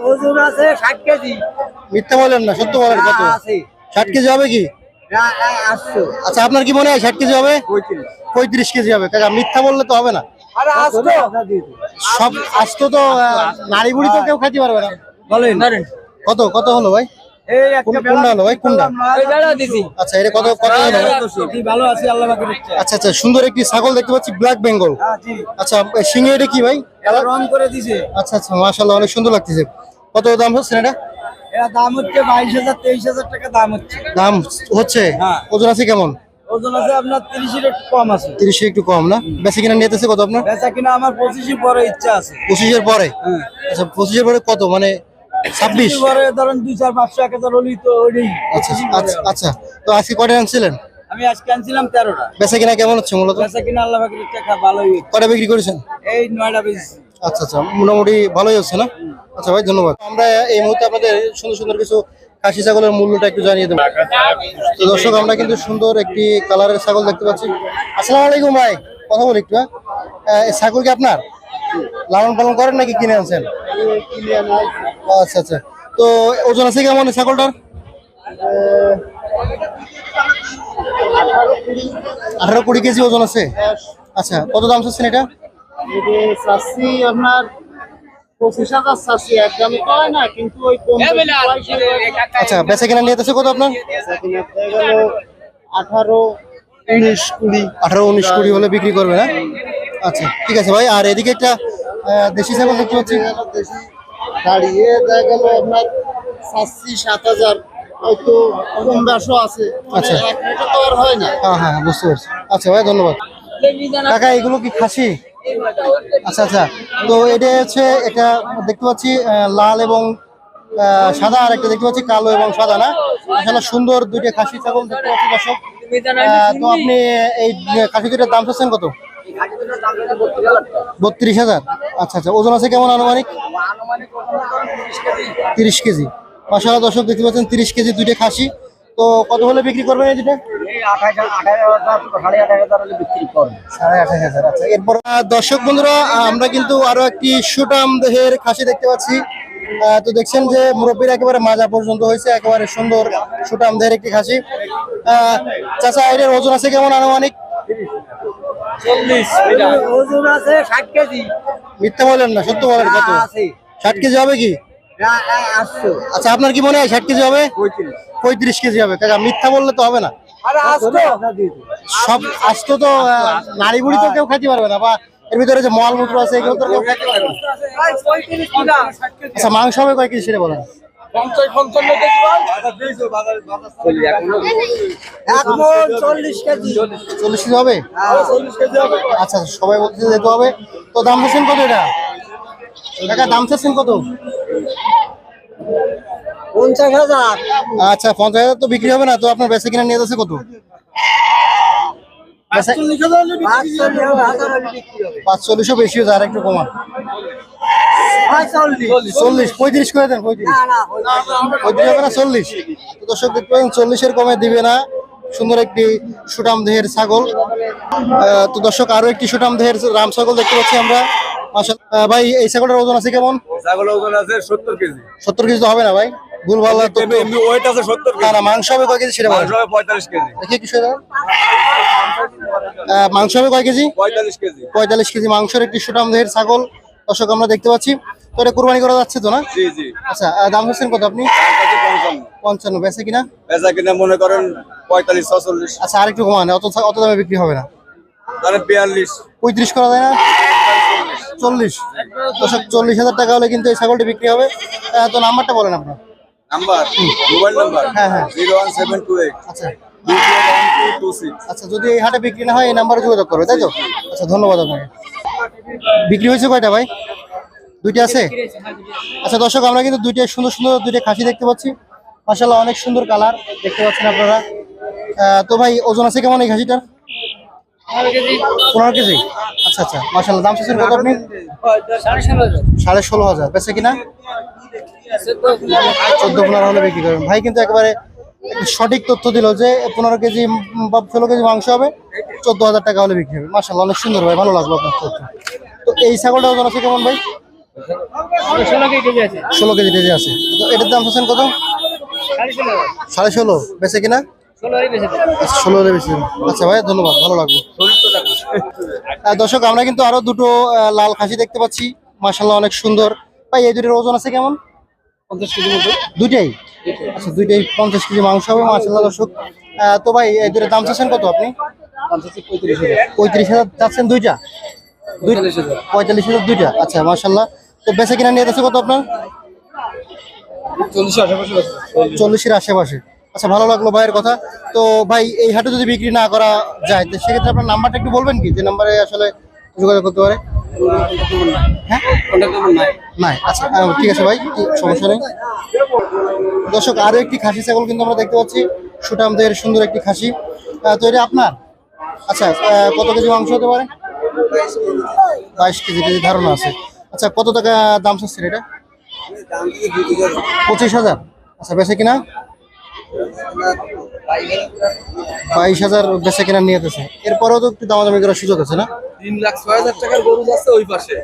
ওজন আছে 60 কেজি। মিথ্যা বলেন না, সত্য বলেন। কত আছে? 60 কেজি হবে কি? 800। আচ্ছা, আপনার কি মনে হয় 60 কেজি হবে? 35। 35 কেজি হবে। কাকা মিথ্যা বললে তো হবে না। আরে 800 সব আস্ত তো নারী বুড়ি তো কেউ খাইতে পারবে না। বলেন। কত কত হলো ভাই? এই একটা কোনটা হলো ভাই, কোনটা? এই বেড়া দিছি। আচ্ছা, এটা কত কত হলো? কি ভালো আছি আল্লাহ পাকের ইচ্ছা। আচ্ছা আচ্ছা, সুন্দর একটি ছাগল দেখতে পাচ্ছি, ব্ল্যাক বেঙ্গল। হ্যাঁ জি। আচ্ছা, সিংহে এটা কি ভাই? এটা রং করে দিছে। আচ্ছা আচ্ছা, মাশাআল্লাহ, অনেক সুন্দর লাগতেছে। কত দাম হচ্ছে এটা? এর দাম হচ্ছে 22,000 23,000 টাকা দাম হচ্ছে। দাম হচ্ছে? হ্যাঁ। ওজন আছে কেমন? ওজন আছে আপনার 30 এর একটু কম আছে। 30 একটু কম না? বেশি কিনা নিতেছে কত আপনার? বেচা কিনা আমার 25 পরে ইচ্ছা আছে। 25 এর পরে? হ্যাঁ। আচ্ছা, 25 এর পরে কত, মানে 26? পরে ধরেন 2-4-500 1000 হলেই তো ওইটাই। আচ্ছা আচ্ছা আচ্ছা, তো আজকে কয়টা আনছিলেন? আমি আজকে আনছিলাম 13টা। বেচা কিনা কেমন হচ্ছে মূলত? বেচা কিনা আল্লাহ পাকের ইচ্ছা ভালোই হচ্ছে। কয়টা বিক্রি করেছেন? এই 9টা পিস। আচ্ছা আচ্ছা, মোটামুটি ভালোই হচ্ছে না? আচ্ছা ভাই, ধন্যবাদ। আমরা এই মুহূর্তে আপনাদের সুন্দর সুন্দর কিছু খাসি ছাগলের মূল্যটা একটু জানিয়ে দেবো। তো দর্শক, আমরা কিন্তু সুন্দর একটি কালারের ছাগল দেখতে পাচ্ছি। আসসালামু আলাইকুম ভাই, কথা বলি একটু। এই ছাগল কি আপনার লালন পালন করেন নাকি কিনে আনছেন? ও আচ্ছা আচ্ছা, তো ওজন আছে কেমন এই ছাগলটার? 18-20 কেজি ওজন আছে। আচ্ছা, কত দাম চাচ্ছেন এটা? চাচ্ছি আপনার 25,000 চাচ্ছি, একদমই কয় না, কিন্তু ওই আচ্ছা, বেচা কিনা নিয়ে কত আপনার? 18-19-20 হলে বিক্রি করবে না? আচ্ছা, ঠিক আছে ভাই। আর এদিকে একটা দেশি ছাগল দেখতে পাচ্ছি, দাঁড়িয়ে দেখা গেল আপনার চাচ্ছি 7,000, হয়তো 1500 আছে। আচ্ছা। এক রেটে তো আর হয় না। হ্যাঁ হ্যাঁ, বুঝতে পারছি। আচ্ছা ভাই, ধন্যবাদ। কাকা, এগুলো কি খাসি? আচ্ছা আচ্ছা, তো এটা হচ্ছে, এটা দেখতে পাচ্ছি লাল এবং সাদা, আর একটা দেখতে পাচ্ছি কালো এবং সাদা, না? আসলে সুন্দর দুইটা খাসি ছাগল দেখতে পাচ্ছি দর্শক। তো আপনি এই খাসি দুইটার দাম চাচ্ছেন কত? 32,000। আচ্ছা আচ্ছা, ওজন আছে কেমন আনুমানিক? 30 কেজি। মাশাআল্লাহ, দর্শক দেখতে পাচ্ছেন 30 কেজি দুইটা খাসি। তো কত হলে বিক্রি করবেন এই দুটো? 28,000। আচ্ছা, এরপর দর্শক বন্ধুরা, আমরা কিন্তু আরো একটি সুটাম দেহের খাসি দেখতে পাচ্ছি। তো দেখছেন যে মুরব্বীর একেবারে মাজা পর্যন্ত হয়েছে, একেবারে সুন্দর সুটাম দেহের একটি খাসি। চাচা, এটার ওজন আছে কেমন আনুমানিক? 40। ওজন আছে 60 কেজি। মিথ্যা বলেন না, সত্য বলেন। কত? আছে। 60 কেজি হবে কি? 800। আচ্ছা, আপনার কি মনে হয় 60 কেজি হবে? 35। 35 কেজি হবে। কাকা মিথ্যা বললে তো হবে না। আরে 800। সব আস্ত তো নারী বুড়ি তো কেউ খাইতে পারবে না, বা এর ভিতরে যে মলমূত্র আছে এগুলো তো কেউ খাইতে পারবে না। 35 কিলো। আচ্ছা, মাংস হবে কয় কেজি সেটা বলেন? 55 কেজি। এখন 40 কেজি। 40 কেজি হবে? 40 কেজি হবে। আচ্ছা, সবাই বলতে যেতে হবে। তো দাম চাচ্ছেন কত এটা? কাকা, দাম চাচ্ছেন কত? 50,000। আচ্ছা, 50,000 তো বিক্রি হবে না, তো আপনার বেচা কিনা নিয়ে যাচ্ছে কত? 45 বেশি হয়ে যায়, আর একটু কমান। 40, 35 করে দেন। 35 হবে না, 40। তো দর্শক দেখতে পাবেন 40-এর কমে দিবে না। সুন্দর একটি সুটাম দেহের ছাগল। তো দর্শক, আরো একটি সুটাম দেহের রাম ছাগল দেখতে পাচ্ছি আমরা। ভাই, এই ছাগলের ওজন আছে কেমন? ছাগলের ওজন আছে 70 কেজি। 70 কেজি তো হবে না ভাই, ভুল ভালো। এমনি ওয়েট আছে 70 কেজি। না, মাংস হবে কয় কেজি সেটা বলেন। 45 কেজি। দেখি কিছু মাংস হবে কয় কেজি? 45 কেজি। 45 কেজি মাংসের একটি সুটাম দেহের ছাগল দর্শক আমরা দেখতে পাচ্ছি। তো এটা কুরবানি করা যাচ্ছে তো, না? জি জি। আচ্ছা, দাম হচ্ছেন কত আপনি? 55। বেচে কিনা? বেচা কিনা মনে করেন 45 46। আচ্ছা, আর একটু কমান, অত দামে বিক্রি হবে না। তাহলে 42 35 করা যায় না? 40। দর্শক, 40,000 টাকা হলে কিন্তু এই ছাগলটি বিক্রি হবে। তো নাম্বারটা বলেন আপনার। Number, mobile number. হ্যাঁ হ্যাঁ। 01728 আচ্ছা 221226। আচ্ছা, যদি এই হাটে বিক্রি না হয় এই নাম্বারে যোগাযোগ করবে, তাই তো? আচ্ছা, ধন্যবাদ আপনাকে। বিক্রি হয়েছে কয়টা ভাই? দুইটা আছে? আচ্ছা দর্শক, আমরা কিন্তু দুইটা সুন্দর সুন্দর দুইটা খাসি দেখতে পাচ্ছি। মাশাআল্লাহ, অনেক সুন্দর কালার দেখতে পাচ্ছেন আপনারা। তো ভাই, ওজন আছে কেমন এই খাসিটার? 15 কেজি। আচ্ছা আচ্ছা, মাশাআল্লাহ। দাম চাচ্ছেন কত আপনি? 16,500। বেচে কিনা? 14-15 হলে বিক্রি করবেন। ভাই কিন্তু একেবারে সঠিক তথ্য দিল যে 15 কেজি বা 16 কেজি মাংস হবে, 14,000 টাকা হলে বিক্রি হবে। মাশাআল্লাহ, অনেক সুন্দর ভাই, ভালো লাগলো আপনার তথ্য। তো এই ছাগলটা ওজন আছে কেমন ভাই? 16 কেজি টেজি আছে। তো এটার দাম চাচ্ছেন কত? 16.5 বেচে কিনা? 16 বেশি। আচ্ছা ভাই ধন্যবাদ, ভালো লাগলো। দর্শক আমরা কিন্তু আরো দুটো লাল খাসি দেখতে পাচ্ছি, মাশাআল্লাহ অনেক সুন্দর। ভাই এই দুটোর ওজন আছে কেমন? 50 কেজি মতো। দুইটাই? আচ্ছা দুইটাই 50 কেজি মাংস হবে মাশাআল্লাহ দর্শক। তো ভাই এই দুটোর দাম চাচ্ছেন কত আপনি? 35,000 চাচ্ছেন দুইটা? 45,000 দুইটা। আচ্ছা মাশাআল্লাহ। তো বেচে কিনা নিয়ে যাচ্ছে কত আপনার? 40-এর আশেপাশে। আচ্ছা ভালো লাগলো ভাইয়ের কথা। তো ভাই এই হাটে যদি বিক্রি না করা যায় তো সেক্ষেত্রে আপনার নাম্বারটা একটু বলবেন কি, যে নাম্বারে আসলে যোগাযোগ করতে পারে? হ্যাঁ নাই। আচ্ছা ঠিক আছে ভাই, সমস্যা নেই। দর্শক আরো একটি খাসি ছাগল কিন্তু আমরা দেখতে পাচ্ছি, সুঠামদের সুন্দর একটি খাসি। তো এটা আপনার? আচ্ছা কত কেজি মাংস হতে পারে? 22 কেজি ধারণা আছে। আচ্ছা কত টাকা দাম চাচ্ছেন এটা? 25,000। আচ্ছা বেচে কিনা? 22,000 বেচে কিনা নিয়ে যেতেছে। এরপরেও তো একটু দামাদামি করার সুযোগ আছে না? 3,06,000 টাকার গরু যাচ্ছে ওই পাশে।